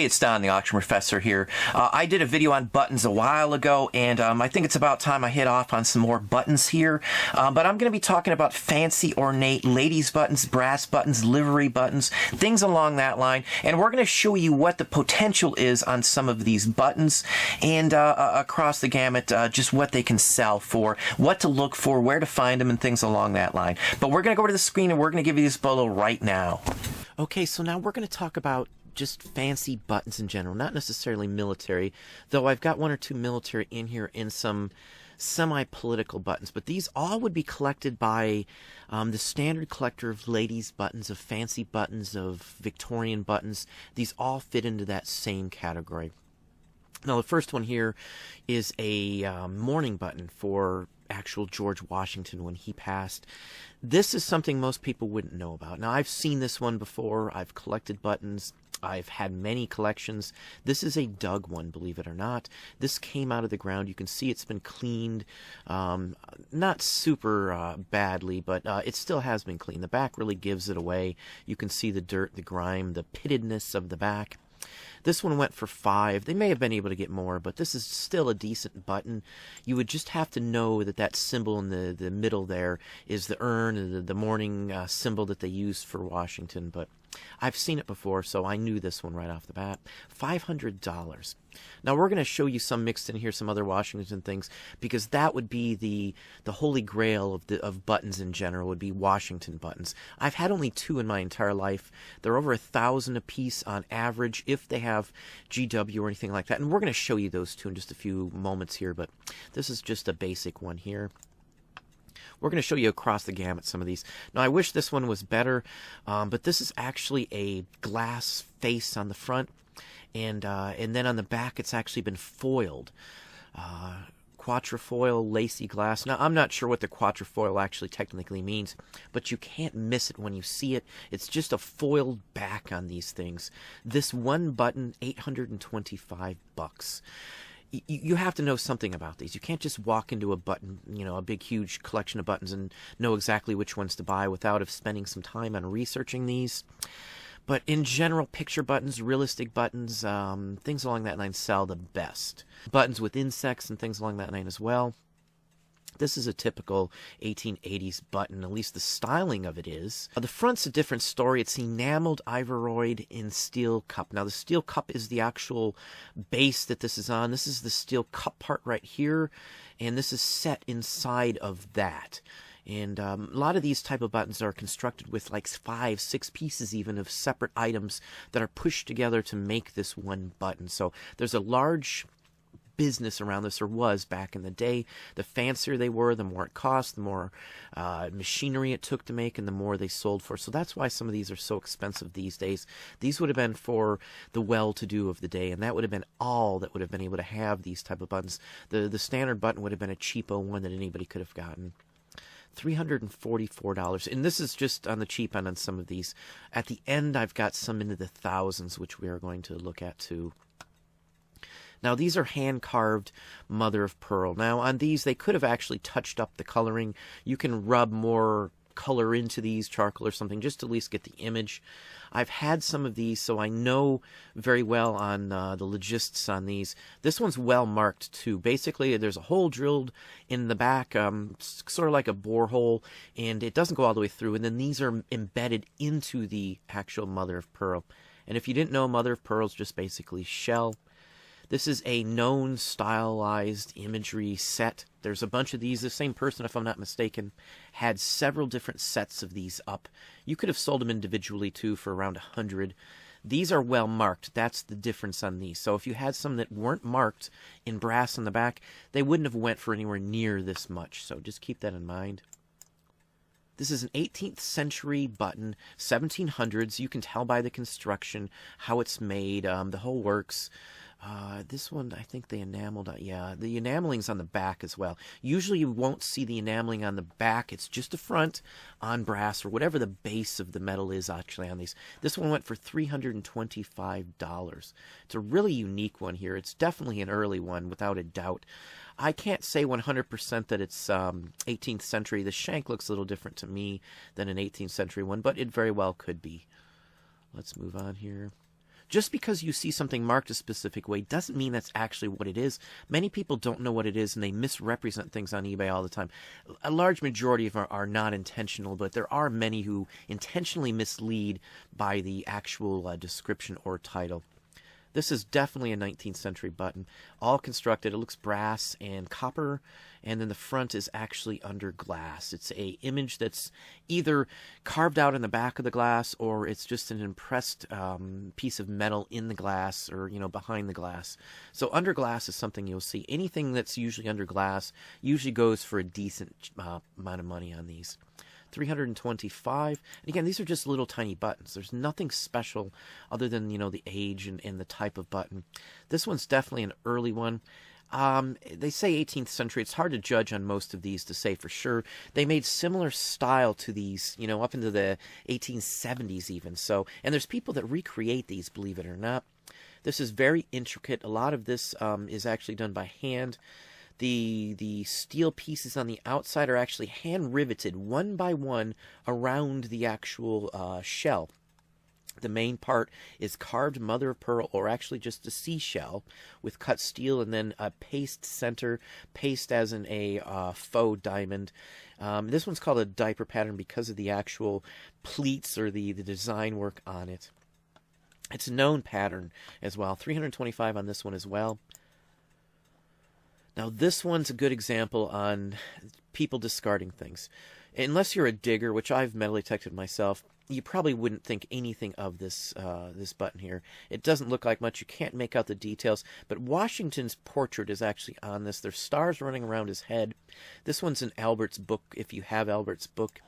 Hey, it's Don, the Auction Professor here. I did a video on buttons a while ago, and I think it's about time I hit off on some more buttons here. But I'm going to be talking about fancy, ornate ladies' buttons, brass buttons, livery buttons, things along that line. And we're going to show you what the potential is on some of these buttons and across the gamut, just what they can sell for, what to look for, where to find them, and things along that line. But we're going to go to the screen, and we're going to give you this bolo right now. Okay, so now we're going to talk about just fancy buttons in general, not necessarily military, though I've got one or two military in here and some semi-political buttons, but these all would be collected by the standard collector of ladies' buttons, of fancy buttons, of Victorian buttons. These all fit into that same category. Now, the first one here is a mourning button for actual George Washington when he passed. This is something most people wouldn't know about. Now, I've seen this one before. I've collected buttons. I've had many collections. This is a dug one, believe it or not. This came out of the ground. You can see it's been cleaned, not super badly, but it still has been cleaned. The back really gives it away. You can see the dirt, the grime, the pittedness of the back. This one went for $5. They may have been able to get more, but this is still a decent button. You would just have to know that that symbol in the middle there is the urn, and the mourning symbol that they used for Washington. But I've seen it before, so I knew this one right off the bat. $500. Now, we're going to show you some mixed in here, some other Washington things, because that would be the holy grail of buttons in general, would be Washington buttons. I've had only 2 in my entire life. They're over 1,000 a piece on average, if they have GW or anything like that. And we're going to show you those 2 in just a few moments here, but this is just a basic one here. We're going to show you across the gamut some of these. Now, I wish this one was better, but this is actually a glass face on the front, and then on the back it's actually been foiled. Quatrefoil lacy glass. Now, I'm not sure what the quatrefoil actually technically means, but you can't miss it when you see it. It's just a foiled back on these things. This one button, $825. You have to know something about these. You can't just walk into a button, a big, huge collection of buttons and know exactly which ones to buy without spending some time on researching these. But in general, picture buttons, realistic buttons, things along that line sell the best. Buttons with insects and things along that line as well. This is a typical 1880s button, at least the styling of it is. The front's a different story. It's enameled ivory in steel cup. Now, the steel cup is the actual base that this is on. This is the steel cup part right here, and this is set inside of that. And a lot of these type of buttons are constructed with like 5, 6 pieces even of separate items that are pushed together to make this one button. So there's a large business around this, or was back in the day. The fancier they were, the more it cost, the more machinery it took to make, and the more they sold for. So that's why some of these are so expensive these days. These would have been for the well-to-do of the day, and that would have been all that would have been able to have these type of buttons. The standard button would have been a cheapo one that anybody could have gotten. $344, and this is just on the cheap end on some of these. At the end, I've got some into the thousands, which we are going to look at too. Now, these are hand-carved mother of pearl. Now, on these, they could have actually touched up the coloring. You can rub more color into these, charcoal or something, just to at least get the image. I've had some of these, so I know very well on the logistics on these. This one's well marked, too. Basically, there's a hole drilled in the back, sort of like a borehole, and it doesn't go all the way through. And then these are embedded into the actual mother of pearl. And if you didn't know, mother of pearl is just basically shell. This is a known stylized imagery set. There's a bunch of these. The same person, if I'm not mistaken, had several different sets of these up. You could have sold them individually, too, for around 100. These are well marked. That's the difference on these. So if you had some that weren't marked in brass on the back, they wouldn't have went for anywhere near this much. So just keep that in mind. This is an 18th century button, 1700s. You can tell by the construction how it's made, the whole works. This one, I think they enameled, yeah, the enameling's on the back as well. Usually you won't see the enameling on the back. It's just the front on brass or whatever the base of the metal is actually on these. This one went for $325. It's a really unique one here. It's definitely an early one, without a doubt. I can't say 100% that it's 18th century. The shank looks a little different to me than an 18th century one, but it very well could be. Let's move on here. Just because you see something marked a specific way doesn't mean that's actually what it is. Many people don't know what it is, and they misrepresent things on eBay all the time. A large majority of them are not intentional, but there are many who intentionally mislead by the actual description or title. This is definitely a 19th century button, all constructed. It looks brass and copper, and then the front is actually under glass. It's a image that's either carved out in the back of the glass, or it's just an impressed piece of metal in the glass, or behind the glass. So under glass is something you'll see. Anything that's usually under glass usually goes for a decent amount of money on these. 325. And again, these are just little tiny buttons. There's nothing special other than, the age and the type of button. This one's definitely an early one. They say 18th century. It's hard to judge on most of these to say for sure. They made similar style to these, up into the 1870s even. So, and there's people that recreate these, believe it or not. This is very intricate. A lot of this is actually done by hand. The steel pieces on the outside are actually hand riveted one by one around the actual shell. The main part is carved mother of pearl, or actually just a seashell with cut steel, and then a paste center, paste as in a faux diamond. This one's called a diaper pattern because of the actual pleats or the design work on it. It's a known pattern as well. 325 on this one as well. Now, this one's a good example on people discarding things. Unless you're a digger, which I've metal detected myself, you probably wouldn't think anything of this this button here. It doesn't look like much. You can't make out the details. But Washington's portrait is actually on this. There's stars running around his head. This one's in Albert's book, if you have Albert's book.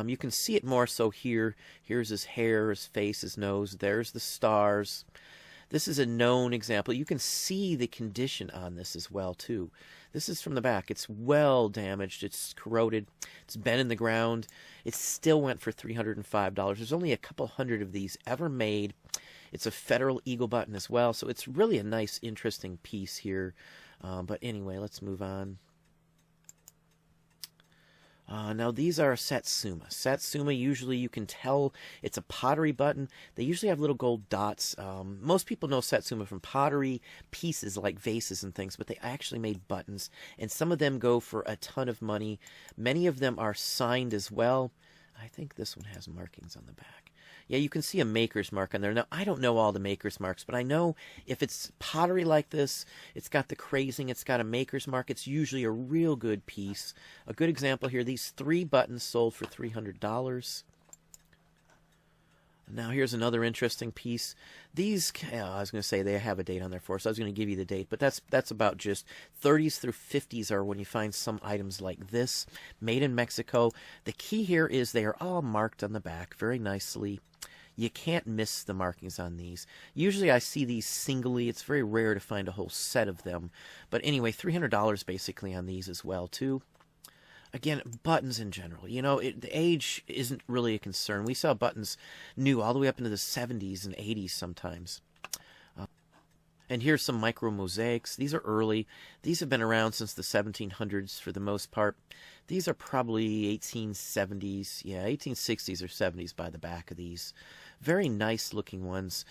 You can see it more so here. Here's his hair, his face, his nose. There's the stars. This is a known example. You can see the condition on this as well, too. This is from the back. It's well damaged. It's corroded. It's been in the ground. It still went for $305. There's only a couple hundred of these ever made. It's a Federal Eagle button as well, so it's really a nice, interesting piece here. But anyway, let's move on. Now, these are Satsuma. Satsuma, usually you can tell it's a pottery button. They usually have little gold dots. Most people know Satsuma from pottery pieces like vases and things, but they actually made buttons, and some of them go for a ton of money. Many of them are signed as well. I think this one has markings on the back. Yeah, you can see a maker's mark on there. Now, I don't know all the maker's marks, but I know if it's pottery like this, it's got the crazing, it's got a maker's mark, it's usually a real good piece. A good example here, these 3 buttons sold for $300. Now, here's another interesting piece. These, I was going to say they have a date on there for us. I was going to give you the date, but that's about just 30s through 50s are when you find some items like this, made in Mexico. The key here is they are all marked on the back very nicely. You can't miss the markings on these. Usually I see these singly. It's very rare to find a whole set of them. But anyway, $300 basically on these as well, too. Again, buttons in general. The age isn't really a concern. We saw buttons new all the way up into the 70s and 80s sometimes. And here's some micro mosaics. These are early. These have been around since the 1700s for the most part. These are probably 1870s. Yeah, 1860s or 70s by the back of these. Very nice looking ones.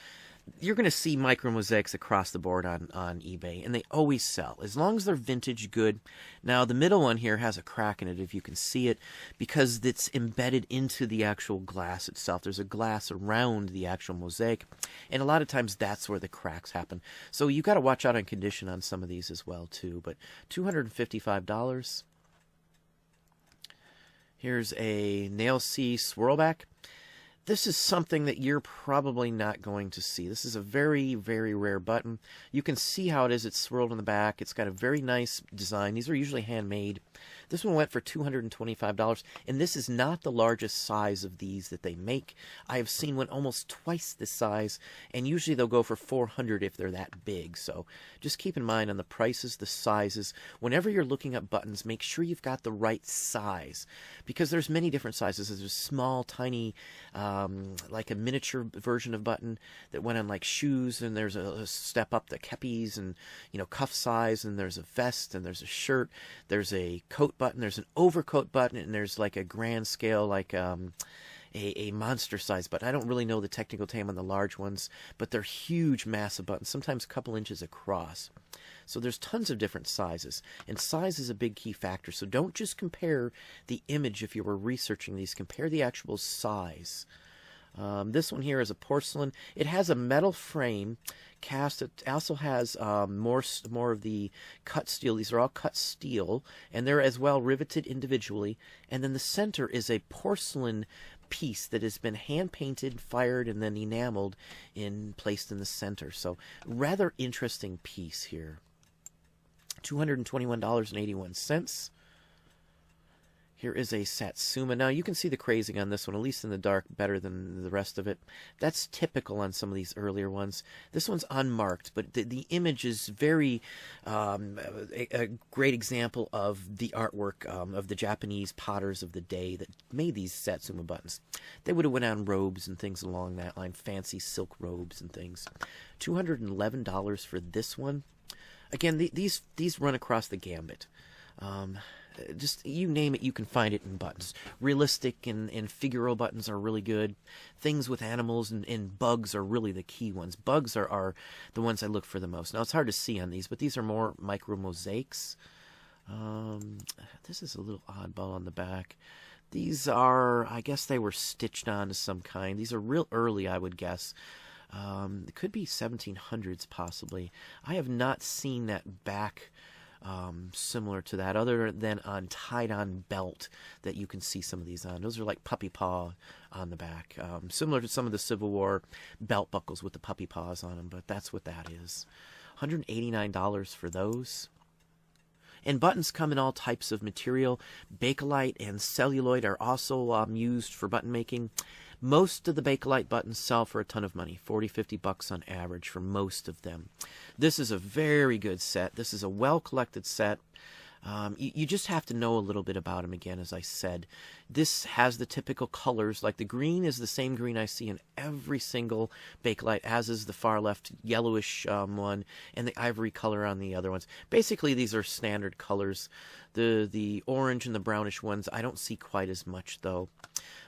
You're going to see micro mosaics across the board on eBay, and they always sell, as long as they're vintage good. Now, the middle one here has a crack in it, if you can see it, because it's embedded into the actual glass itself. There's a glass around the actual mosaic, and a lot of times that's where the cracks happen. So you got to watch out on condition on some of these as well, too. But $255. Here's a Nail C swirlback. This is something that you're probably not going to see. This is a very, very rare button. You can see how it is. It's swirled in the back. It's got a very nice design. These are usually handmade. This one went for $225, and this is not the largest size of these that they make. I have seen one almost twice this size, and usually they'll go for $400 if they're that big. So just keep in mind on the prices, the sizes. Whenever you're looking at buttons, make sure you've got the right size, because there's many different sizes. There's a small, tiny, like a miniature version of button that went on like shoes, and there's a step up the kepis and cuff size, and there's a vest, and there's a shirt, there's a coat button, there's an overcoat button, and there's like a grand scale, like a monster size button. I don't really know the technical name on the large ones, but they're huge, massive buttons, sometimes a couple inches across. So there's tons of different sizes, and size is a big key factor. So don't just compare the image if you were researching these. Compare the actual size. This one here is a porcelain. It has a metal frame cast. It also has more of the cut steel. These are all cut steel, and they're as well riveted individually. And then the center is a porcelain piece that has been hand painted, fired, and then enameled and placed in the center. So rather interesting piece here. $221.81. Here is a Satsuma. Now, you can see the crazing on this one, at least in the dark, better than the rest of it. That's typical on some of these earlier ones. This one's unmarked, but the image is very a great example of the artwork of the Japanese potters of the day that made these Satsuma buttons. They would have went on robes and things along that line, fancy silk robes and things. $211 for this one. Again, these run across the gambit. Just you name it, you can find it in buttons. Realistic and figural buttons are really good. Things with animals and bugs are really the key ones. Bugs are the ones I look for the most. Now, it's hard to see on these, but these are more micro mosaics. This is a little oddball on the back. These are, I guess they were stitched on to some kind. These are real early, I would guess. It could be 1700s, possibly. I have not seen that back similar to that, other than on tied-on belt that you can see some of these on. Those are like puppy paw on the back, similar to some of the Civil War belt buckles with the puppy paws on them, but that's what that is. $189 for those. And buttons come in all types of material. Bakelite and celluloid are also used for button making. Most of the Bakelite buttons sell for a ton of money, 40, 50 bucks on average for most of them. This is a very good set. This is a well-collected set. You just have to know a little bit about them again, as I said. This has the typical colors, like the green is the same green I see in every single Bakelite, as is the far left yellowish one, and the ivory color on the other ones. Basically, these are standard colors. The orange and the brownish ones, I don't see quite as much, though.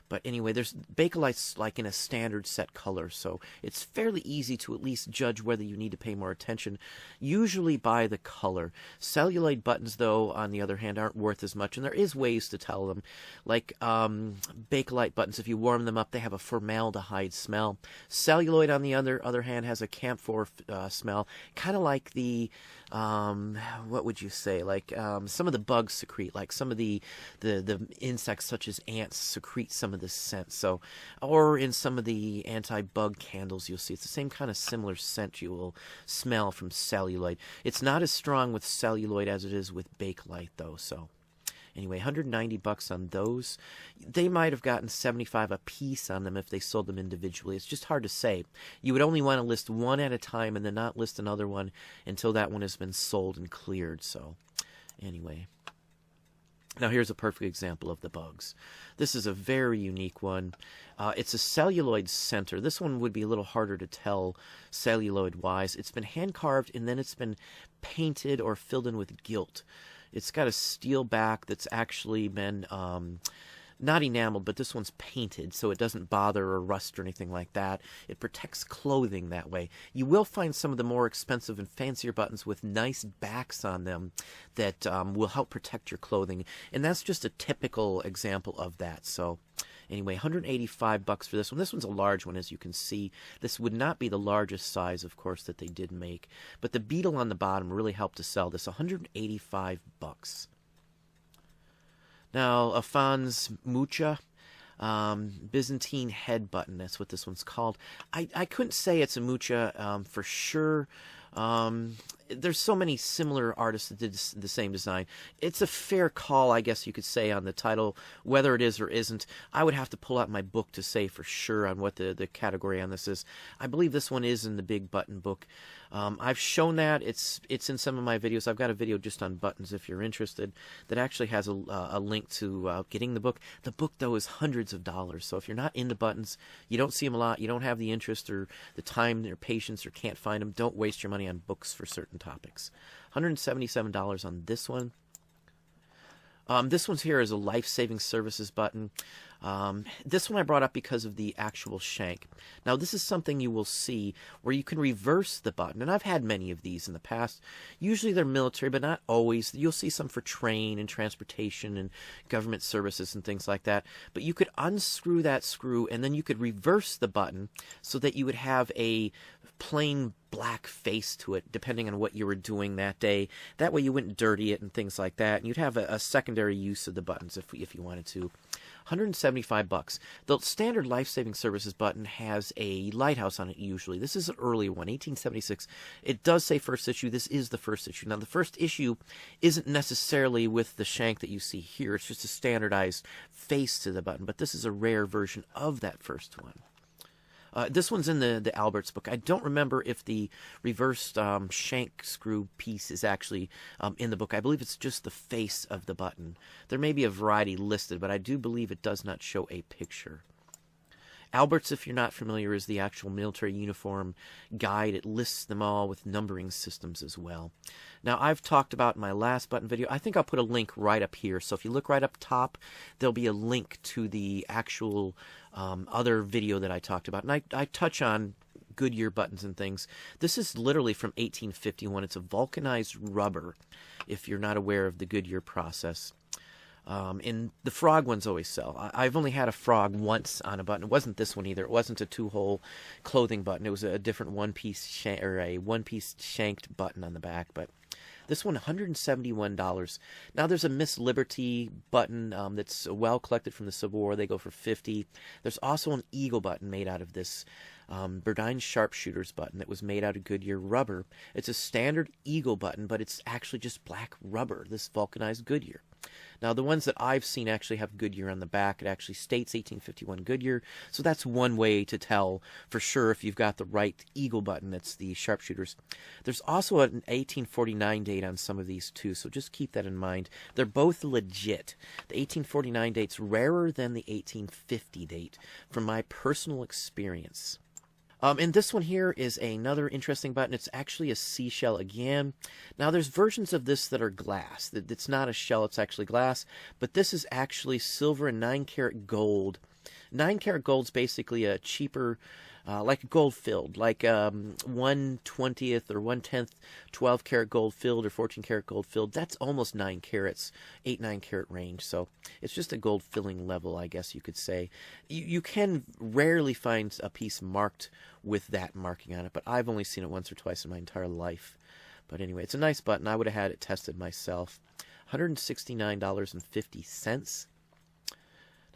But anyway, there's Bakelite's like in a standard set color, so it's fairly easy to at least judge whether you need to pay more attention, usually by the color. Celluloid buttons, though, on the other hand, aren't worth as much, and there is ways to tell them. Like Bakelite buttons, if you warm them up, they have a formaldehyde smell. Celluloid, on the other hand, has a camphor smell, kind of like the what would you say? Like some of the bugs secrete, like some of the insects such as ants secrete some of this scent. So, or in some of the anti-bug candles, you'll see it's the same kind of similar scent you will smell from celluloid. It's not as strong with celluloid as it is with Bakelite, though. So, anyway, 190 bucks on those. They might have gotten 75 a piece on them if they sold them individually. It's just hard to say. You would only want to list one at a time and then not list another one until that one has been sold and cleared. So, anyway. Now here's a perfect example of the bugs. This is a very unique one. It's a celluloid center. This one would be a little harder to tell celluloid-wise. It's been hand-carved and then it's been painted or filled in with gilt. It's got a steel back that's actually been not enameled, but this one's painted so it doesn't bother or rust or anything like that. It protects clothing that way. You will find some of the more expensive and fancier buttons with nice backs on them that will help protect your clothing, and that's just a typical example of that. So anyway, 185 bucks for this one. This one's a large one, as you can see. This would not be the largest size, of course, that they did make, but the beetle on the bottom really helped to sell this. 185 bucks. Now, Afan's Mucha, Byzantine head button, that's what this one's called. I couldn't say it's a Mucha for sure. There's so many similar artists that did the same design. It's a fair call, I guess you could say, on the title. Whether it is or isn't, I would have to pull out my book to say for sure on what the category on this is. I believe this one is in the big button book. I've shown that. It's in some of my videos. I've got a video just on buttons if you're interested that actually has a link to getting the book. The book, though, is hundreds of dollars. So if you're not into buttons, you don't see them a lot, you don't have the interest or the time or patience or can't find them, don't waste your money on books for certain topics. $177 on this one. This one's here is a life-saving services button. This one I brought up because of the actual shank. Now this is something you will see where you can reverse the button, and I've had many of these in the past. Usually they're military, but not always. You'll see some for train and transportation and government services and things like that. But you could unscrew that screw, and then you could reverse the button so that you would have a plain black face to it, depending on what you were doing that day. That way you wouldn't dirty it and things like that, and you'd have a secondary use of the buttons if you wanted to. $175. The standard life-saving services button has a lighthouse on it usually. This is an early one, 1876. It does say first issue. This is the first issue. Now, the first issue isn't necessarily with the shank that you see here. It's just a standardized face to the button, but this is a rare version of that first one. This one's in the Albert's book. I don't remember if the reversed shank screw piece is actually in the book. I believe it's just the face of the button. There may be a variety listed, but I do believe it does not show a picture. Albert's, if you're not familiar, is the actual military uniform guide. It lists them all with numbering systems as well. Now, I've talked about in my last button video, I think I'll put a link right up here. So if you look right up top, there'll be a link to the actual other video that I talked about. And I touch on Goodyear buttons and things. This is literally from 1851. It's a vulcanized rubber, if you're not aware of the Goodyear process. And the frog ones always sell. I've only had a frog once on a button. It wasn't this one either. It wasn't a two-hole clothing button. It was a different one-piece shanked button on the back. But this one, $171. Now there's a Miss Liberty button that's well collected from the Civil War. They go for $50. There's also an eagle button made out of this Burdine sharpshooter's button that was made out of Goodyear rubber. It's a standard eagle button, but it's actually just black rubber, this vulcanized Goodyear. Now, the ones that I've seen actually have Goodyear on the back. It actually states 1851 Goodyear, so that's one way to tell for sure if you've got the right eagle button. That's the sharpshooters. There's also an 1849 date on some of these too, so just keep that in mind. They're both legit. The 1849 date's rarer than the 1850 date from my personal experience. And this one here is another interesting button. It's actually a seashell again. Now, there's versions of this that are glass. It's not a shell, it's actually glass. But this is actually silver and 9-karat gold. 9-karat gold's basically a cheaper, like gold filled, like 1/20th or 1/10 12-karat gold filled or 14-karat gold filled. That's almost 9 carats, 8-9 carat range. So it's just a gold filling level, I guess you could say. You can rarely find a piece marked with that marking on it, but I've only seen it once or twice in my entire life. But anyway, it's a nice button. I would have had it tested myself. $169.50.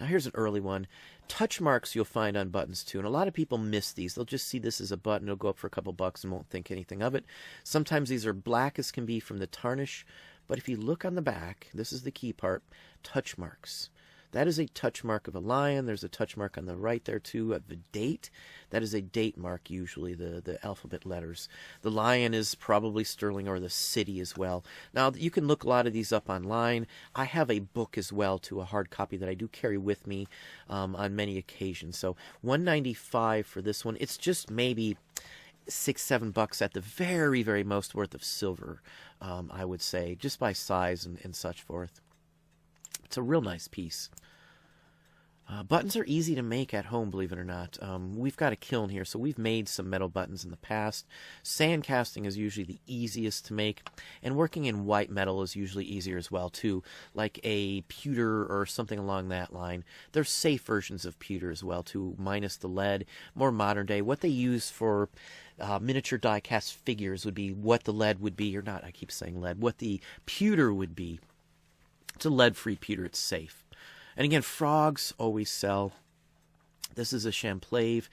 Now here's an early one. Touch marks you'll find on buttons too, and a lot of people miss these. They'll just see this as a button. It'll go up for a couple bucks and won't think anything of it. Sometimes these are black as can be from the tarnish, but if you look on the back, this is the key part, touch marks. That is a touch mark of a lion. There's a touch mark on the right there too of the date. That is a date mark, usually the alphabet letters. The lion is probably Sterling or the city as well. Now, you can look a lot of these up online. I have a book as well too, a hard copy that I do carry with me on many occasions. So $195 for this one. It's just maybe $6-7 at the very, very most worth of silver, I would say, just by size and such forth. It's a real nice piece. Buttons are easy to make at home, believe it or not. We've got a kiln here, so we've made some metal buttons in the past. Sand casting is usually the easiest to make, and working in white metal is usually easier as well, too, like a pewter or something along that line. There's safe versions of pewter as well, too, minus the lead. More modern day. What they use for miniature die-cast figures would be what the lead would be, or not, I keep saying lead, what the pewter would be. It's a lead-free pewter. It's safe. And again, frogs always sell. This is a champlave.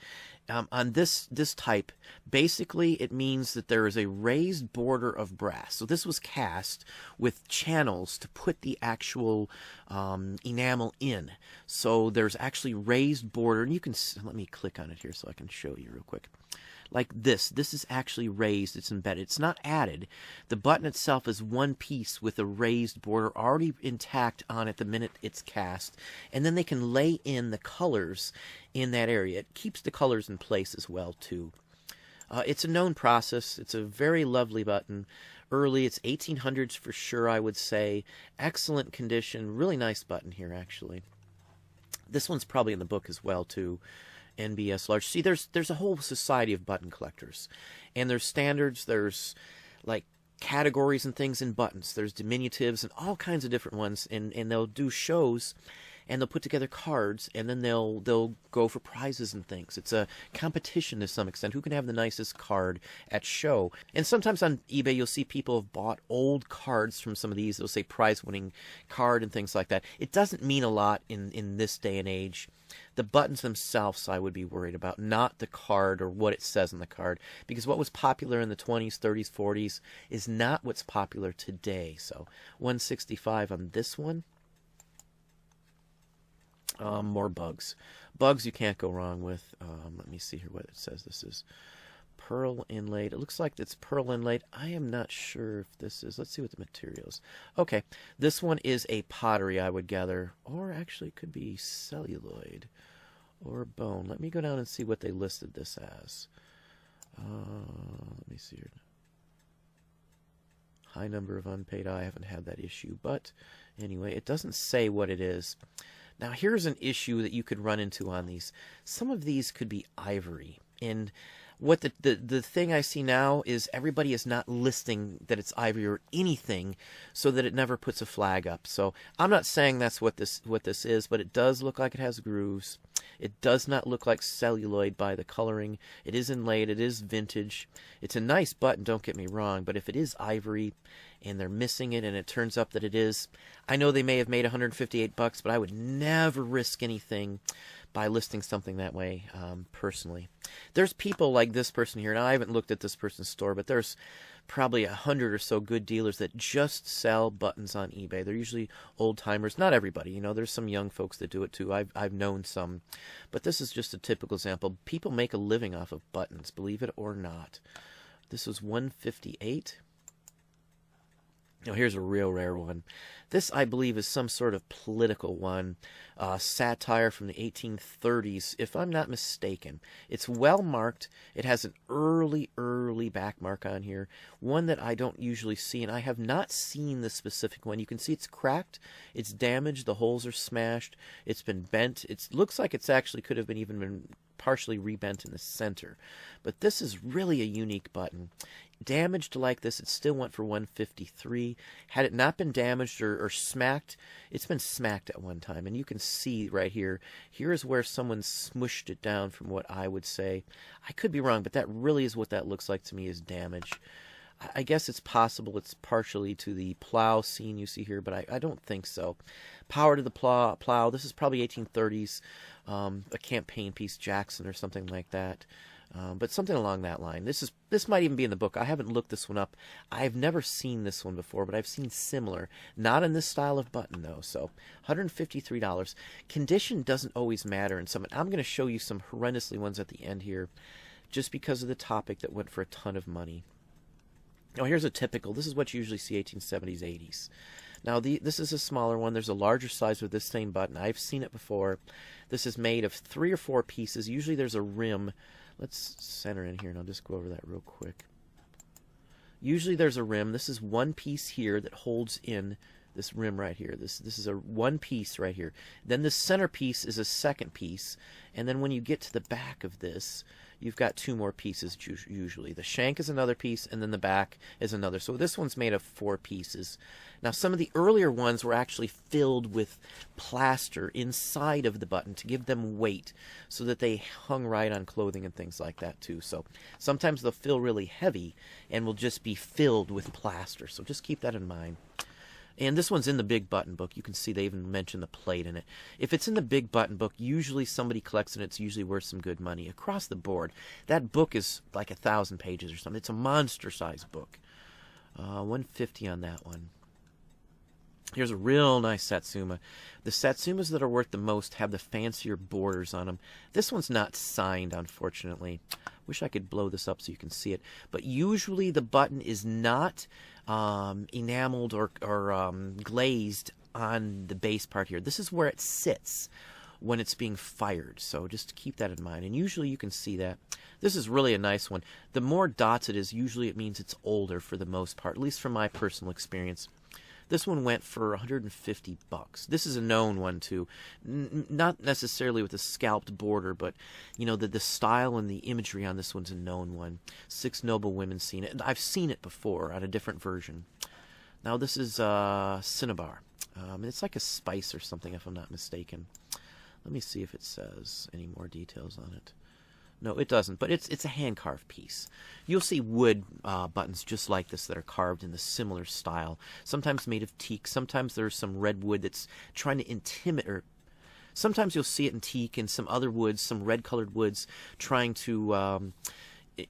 On this type, basically it means that there is a raised border of brass. So this was cast with channels to put the actual enamel in. So there's actually raised border. And you can, let me click on it here so I can show you real quick. Like this. This is actually raised. It's embedded. It's not added. The button itself is one piece with a raised border already intact on it the minute it's cast. And then they can lay in the colors in that area. It keeps the colors in place as well, too. It's a known process. It's a very lovely button. Early. It's 1800s for sure, I would say. Excellent condition. Really nice button here, actually. This one's probably in the book as well, too. NBS large. See, there's a whole society of button collectors. And there's standards, there's like categories and things in buttons. There's diminutives and all kinds of different ones. And they'll do shows and they'll put together cards, and then they'll go for prizes and things. It's a competition to some extent. Who can have the nicest card at show? And sometimes on eBay you'll see people have bought old cards from some of these. They'll say prize-winning card and things like that. It doesn't mean a lot in this day and age. The buttons themselves I would be worried about, not the card or what it says on the card. Because what was popular in the 20s, 30s, 40s is not what's popular today. So $165 on this one. More bugs. Bugs you can't go wrong with. Let me see here what it says. This is pearl inlaid. It looks like it's pearl inlaid. I am not sure if this is. Let's see what the material is. Okay, this one is a pottery, I would gather. Or actually it could be celluloid or bone. Let me go down and see what they listed this as. Let me see here. High number of unpaid. I haven't had that issue. But anyway, it doesn't say what it is. Now, here's an issue that you could run into on these. Some of these could be ivory. And what the thing I see now is everybody is not listing that it's ivory or anything so that it never puts a flag up. So I'm not saying that's what this is, but it does look like it has grooves. It does not look like celluloid by the coloring. It is inlaid. It is vintage. It's a nice button, don't get me wrong, but if it is ivory and they're missing it and it turns up that it is, I know they may have made $158, but I would never risk anything by listing something that way, personally. There's people like this person here. Now, I haven't looked at this person's store, but there's probably 100 or so good dealers that just sell buttons on eBay. They're usually old-timers. Not everybody. You know, there's some young folks that do it, too. I've known some. But this is just a typical example. People make a living off of buttons, believe it or not. This was $158. Now, here's a real rare one. This, I believe, is some sort of political one. Satire from the 1830s, if I'm not mistaken. It's well marked. It has an early back mark on here. One that I don't usually see, and I have not seen the specific one. You can see it's cracked. It's damaged. The holes are smashed. It's been bent. It looks like it's actually could have been even been partially rebent in the center. But this is really a unique button. Damaged like this, it still went for $153. Had it not been damaged or smacked, it's been smacked at one time. And you can see right here, here is where someone smushed it down from what I would say. I could be wrong, but that really is what that looks like to me, is damage. I guess it's possible it's partially to the plow scene you see here, but I don't think so. Power to the plow. This is probably 1830s, a campaign piece, Jackson or something like that. But something along that line. This might even be in the book. I haven't looked this one up. I've never seen this one before, but I've seen similar. Not in this style of button, though. So $153. Condition doesn't always matter in some. I'm going to show you some horrendously ones at the end here, just because of the topic that went for a ton of money. Now, here's a typical. This is what you usually see 1870s, 80s. Now, this is a smaller one. There's a larger size with this same button. I've seen it before. This is made of 3 or 4 pieces. Usually there's a rim. Let's center in here, and I'll just go over that real quick. Usually there's a rim. This is one piece here that holds in this rim right here. This is a one piece right here. Then the center piece is a second piece. And then when you get to the back of this, you've got 2 more pieces usually. The shank is another piece, and then the back is another. So this one's made of 4 pieces. Now, some of the earlier ones were actually filled with plaster inside of the button to give them weight so that they hung right on clothing and things like that, too. So sometimes they'll feel really heavy and will just be filled with plaster. So just keep that in mind. And this one's in the big button book. You can see they even mentioned the plate in it. If it's in the big button book, usually somebody collects it. It's usually worth some good money across the board. That book is like 1,000 pages or something. It's a monster-sized book. $150 on that one. Here's a real nice Satsuma. The Satsumas that are worth the most have the fancier borders on them. This one's not signed, unfortunately. Wish I could blow this up so you can see it. But usually the button is not enameled or glazed on the base part here. This is where it sits when it's being fired. So just keep that in mind. And usually you can see that. This is really a nice one. The more dots it is, usually it means it's older for the most part, at least from my personal experience. This one went for 150 bucks. This is a known one too, not necessarily with a scalped border, but you know the style and the imagery on this one's a known one. 6 noble women seen it. I've seen it before on a different version. Now this is cinnabar. It's like a spice or something, if I'm not mistaken. Let me see if it says any more details on it. No, it doesn't, but it's a hand-carved piece. You'll see wood buttons just like this that are carved in the similar style. Sometimes made of teak. Sometimes there's some red wood that's trying to intimidate, or sometimes you'll see it in teak and some other woods, some red-colored woods, trying to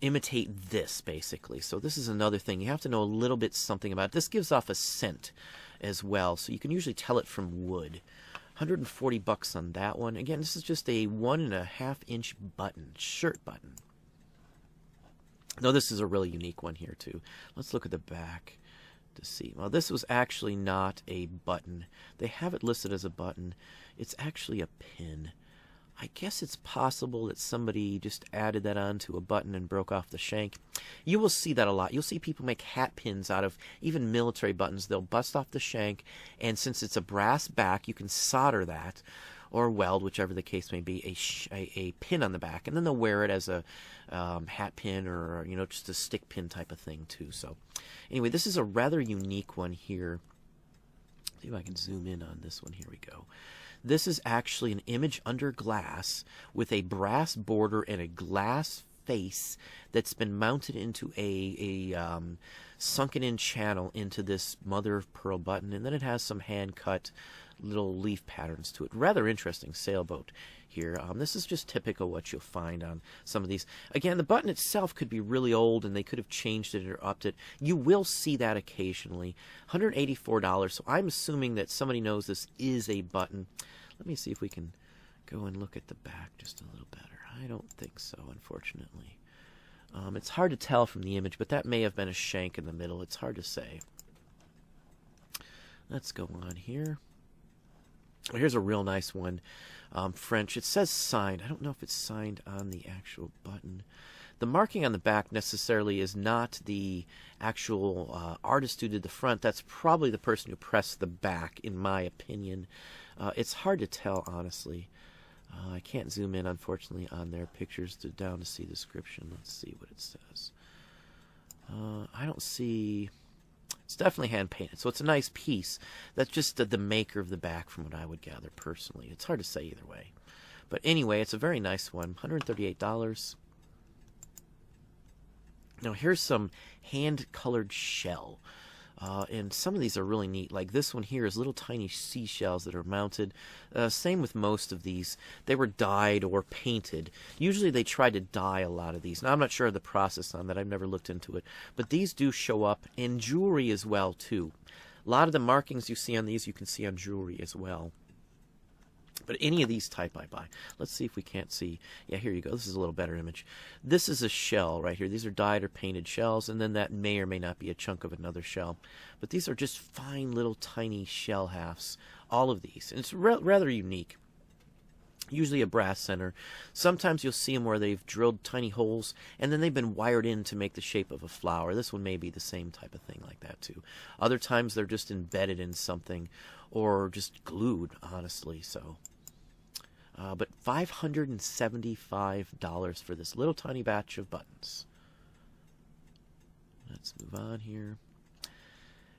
imitate this, basically. So this is another thing. You have to know a little bit something about it. This gives off a scent as well, so you can usually tell it from wood. 140 bucks on that one. Again, this is just a 1.5 inch button, shirt button. No, this is a really unique one here too. Let's look at the back to see. Well, this was actually not a button. They have it listed as a button. It's actually a pin. I guess it's possible that somebody just added that onto a button and broke off the shank. You will see that a lot. You'll see people make hat pins out of even military buttons. They'll bust off the shank, and since it's a brass back, you can solder that or weld, whichever the case may be, a pin on the back, and then they'll wear it as a hat pin or just a stick pin type of thing too. So anyway, this is a rather unique one here. See if I can zoom in on this one. Here we go. This is actually an image under glass with a brass border and a glass face that's been mounted into a sunken-in channel into this mother of pearl button, and then it has some hand-cut little leaf patterns to it. Rather interesting sailboat here. This is just typical what you'll find on some of these. Again, the button itself could be really old, and they could have changed it or upped it. You will see that occasionally. $184, so I'm assuming that somebody knows this is a button. Let me see if we can go and look at the back just a little better. I don't think so, unfortunately. It's hard to tell from the image, but that may have been a shank in the middle. It's hard to say. Let's go on here. Here's a real nice one. French. It says signed. I don't know if it's signed on the actual button. The marking on the back necessarily is not the actual artist who did the front. That's probably the person who pressed the back, in my opinion. It's hard to tell, honestly. I can't zoom in, unfortunately, on their pictures down to see the description. Let's see what it says. I don't see... It's definitely hand-painted, so it's a nice piece. That's just the maker of the back, from what I would gather, personally. It's hard to say either way. But anyway, it's a very nice one. $138. Now, here's some hand-colored shell. And some of these are really neat. Like this one here is little tiny seashells that are mounted. Same with most of these. They were dyed or painted. Usually they try to dye a lot of these. Now I'm not sure of the process on that. I've never looked into it. But these do show up in jewelry as well too. A lot of the markings you see on these you can see on jewelry as well. But any of these type I buy. Let's see if we can't see. Yeah, here you go. This is a little better image. This is a shell right here. These are dyed or painted shells, and then that may or may not be a chunk of another shell. But these are just fine little tiny shell halves, all of these. And it's rather unique. Usually a brass center. Sometimes you'll see them where they've drilled tiny holes, and then they've been wired in to make the shape of a flower. This one may be the same type of thing like that too. Other times they're just embedded in something, or just glued, honestly. So, but $575 for this little tiny batch of buttons. Let's move on here.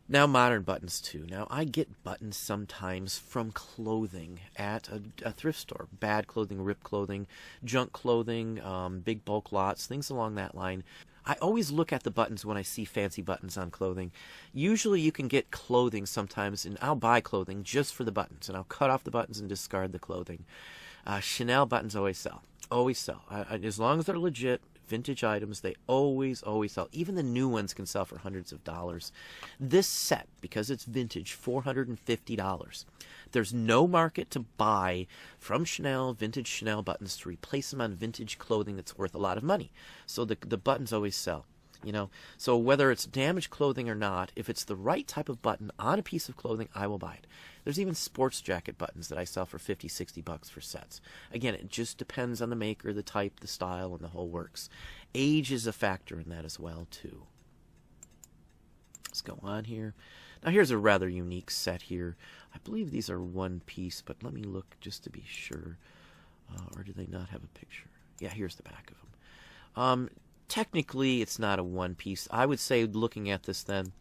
Now modern buttons too. Now I get buttons sometimes from clothing at a thrift store. Bad clothing, ripped clothing, junk clothing, big bulk lots, things along that line. I always look at the buttons when I see fancy buttons on clothing. Usually you can get clothing sometimes, and I'll buy clothing just for the buttons, and I'll cut off the buttons and discard the clothing. Chanel buttons always sell. Always sell. As long as they're legit, vintage items, they always sell. Even the new ones can sell for hundreds of dollars. This set, because it's vintage, $450. There's no market to buy from Chanel, vintage Chanel buttons, to replace them on vintage clothing that's worth a lot of money. So the buttons always sell. So whether it's damaged clothing or not, if it's the right type of button on a piece of clothing, I will buy it. There's even sports jacket buttons that I sell for $50, $60 for sets. Again, it just depends on the maker, the type, the style, and the whole works. Age is a factor in that as well, too. Let's go on here. Now here's a rather unique set here. I believe these are one piece, but let me look just to be sure. Or do they not have a picture? Yeah, here's the back of them. Technically, it's not a one piece. I would say, looking at this then,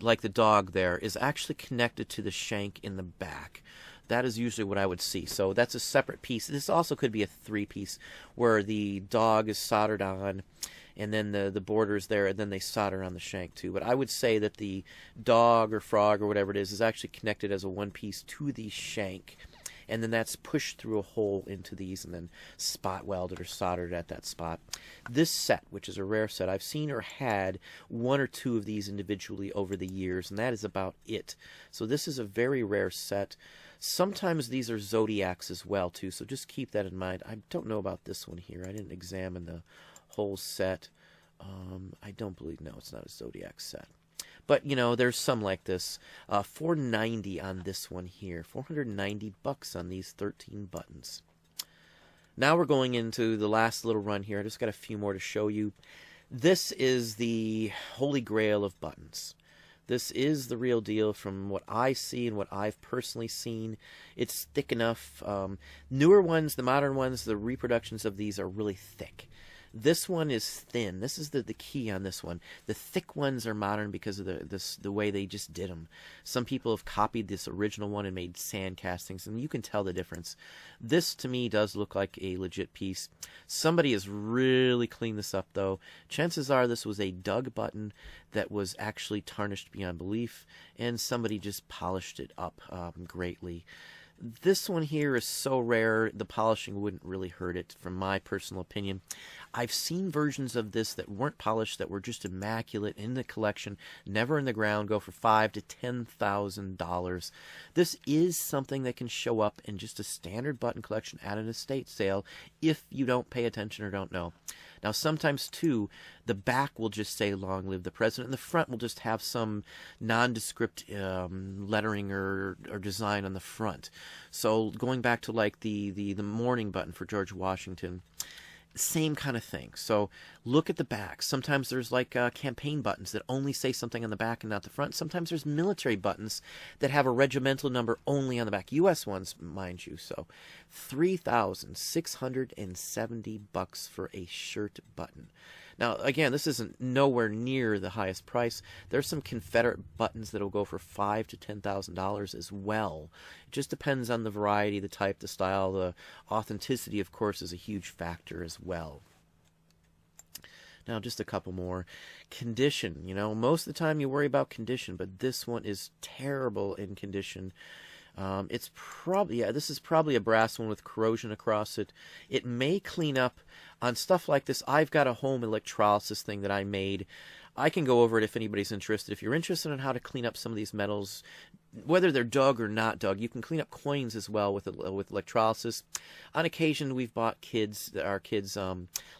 like the dog there is actually connected to the shank in the back. That is usually what I would see. So that's a separate piece. This also could be a three-piece where the dog is soldered on, and then the border is there, and then they solder on the shank too. But I would say that the dog or frog or whatever it is actually connected as a one piece to the shank. And then that's pushed through a hole into these and then spot welded or soldered at that spot. This set, which is a rare set, I've seen or had one or two of these individually over the years, and that is about it. So this is a very rare set. Sometimes these are zodiacs as well too, so just keep that in mind. I don't know about this one here. I didn't examine the whole set. I don't believe, no, it's not a zodiac set. But, you know, there's some like this. $490 on this one here. $490 on these 13 buttons. Now we're going into the last little run here. I just got a few more to show you. This is the holy grail of buttons. This is the real deal from what I see and what I've personally seen. It's thick enough. Newer ones, the modern ones, the reproductions of these are really thick. This one is thin. This is the key on this one. The thick ones are modern because of the way they just did them. Some people have copied this original one and made sand castings, and you can tell the difference. This, to me, does look like a legit piece. Somebody has really cleaned this up, though. Chances are this was a dug button that was actually tarnished beyond belief, and somebody just polished it up greatly. This one here is so rare, the polishing wouldn't really hurt it, from my personal opinion. I've seen versions of this that weren't polished, that were just immaculate in the collection, never in the ground, go for $5,000 to $10,000. This is something that can show up in just a standard button collection at an estate sale if you don't pay attention or don't know. Now, sometimes, too, the back will just say, "Long live the president," and the front will just have some nondescript lettering or design on the front. So, going back to, like, the mourning button for George Washington, same kind of thing. So look at the back. Sometimes there's like campaign buttons that only say something on the back and not the front. Sometimes there's military buttons that have a regimental number only on the back. U.S. ones, mind you. So $3,670 for a shirt button. Now, again, this isn't nowhere near the highest price. There's some Confederate buttons that will go for $5,000 to $10,000 as well. It just depends on the variety, the type, the style. The authenticity, of course, is a huge factor as well. Now, just a couple more. Condition. You know, most of the time you worry about condition, but this one is terrible in condition. It's probably, yeah, this is probably a brass one with corrosion across it. It may clean up on stuff like this. I've got a home electrolysis thing that I made. I can go over it if anybody's interested. If you're interested in how to clean up some of these metals, whether they're dug or not dug, you can clean up coins as well with electrolysis. On occasion, we've bought our kids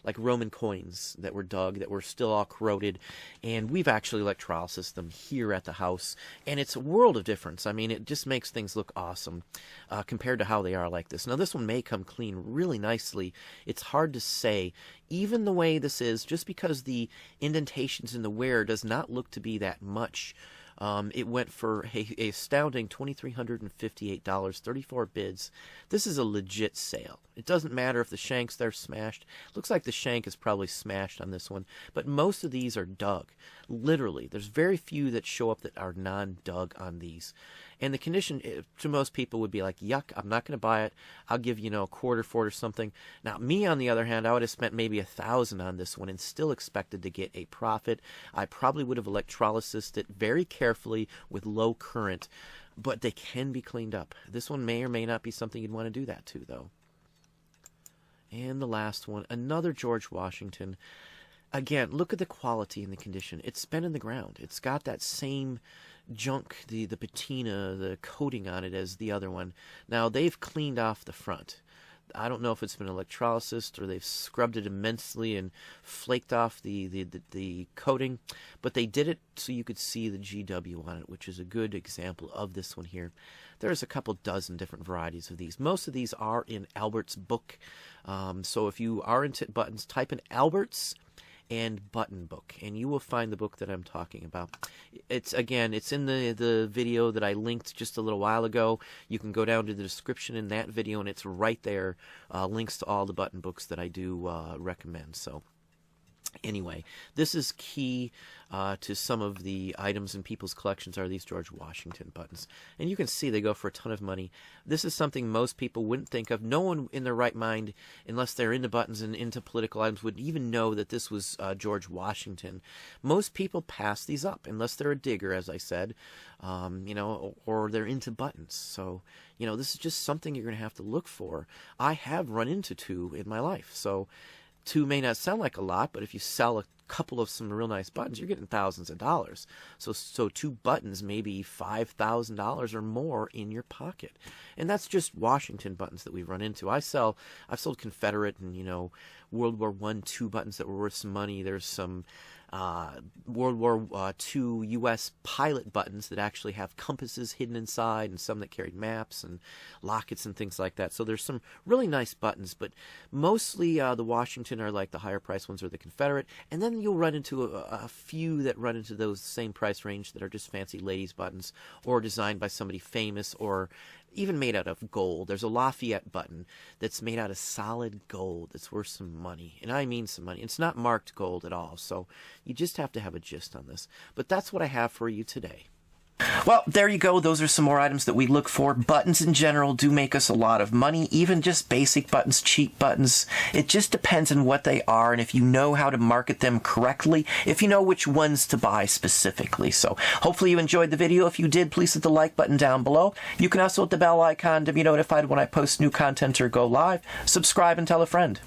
like Roman coins that were dug, that were still all corroded, and we've actually electrolysis them here at the house, and it's a world of difference. I mean, it just makes things look awesome compared to how they are like this. Now, this one may come clean really nicely. It's hard to say. Even the way this is, just because the indentations in the wear does not look to be that much. It went for a astounding $2,358, 34 bids. This is a legit sale. It doesn't matter if the shank's there smashed. Looks like the shank is probably smashed on this one, but most of these are dug. Literally, there's very few that show up that are non-dug on these. And the condition to most people would be like, yuck, I'm not going to buy it. I'll give, a quarter for it or something. Now, me, on the other hand, I would have spent maybe $1,000 on this one and still expected to get a profit. I probably would have electrolysed it very carefully with low current, but they can be cleaned up. This one may or may not be something you'd want to do that to, though. And the last one, another George Washington. Again, look at the quality and the condition. It's been in the ground. It's got that same junk, the patina, the coating on it as the other one. Now, they've cleaned off the front. I don't know if it's been electrolysis or they've scrubbed it immensely and flaked off the coating, but they did it so you could see the GW on it, which is a good example of this one here. There's a couple dozen different varieties of these. Most of these are in Albert's book. So if you are into buttons, type in Albert's and button book, and you will find the book that I'm talking about. It's in the video that I linked just a little while ago. You can go down to the description in that video, and it's right there, links to all the button books that I do recommend. So anyway, this is key to some of the items in people's collections are these George Washington buttons. And you can see they go for a ton of money. This is something most people wouldn't think of. No one in their right mind, unless they're into buttons and into political items, would even know that this was George Washington. Most people pass these up, unless they're a digger, as I said, or they're into buttons. So, this is just something you're going to have to look for. I have run into two in my life, so 2 may not sound like a lot, but if you sell a couple of some real nice buttons, you're getting thousands of dollars. So 2 buttons, maybe $5,000 or more in your pocket. And that's just Washington buttons that we've run into. I've sold Confederate and, World War I, II buttons that were worth some money. There's some World War II U.S. pilot buttons that actually have compasses hidden inside, and some that carried maps and lockets and things like that. So there's some really nice buttons, but mostly the Washington are like the higher price ones, or the Confederate, and then you'll run into a few that run into those same price range that are just fancy ladies buttons, or designed by somebody famous, or even made out of gold. There's a Lafayette button that's made out of solid gold that's worth some money, and I mean some money. It's not marked gold at all, so you just have to have a gist on this. But that's what I have for you today. Well, there you go. Those are some more items that we look for. Buttons in general do make us a lot of money, even just basic buttons, cheap buttons. It just depends on what they are and if you know how to market them correctly, if you know which ones to buy specifically. So hopefully you enjoyed the video. If you did, please hit the like button down below. You can also hit the bell icon to be notified when I post new content or go live. Subscribe and tell a friend.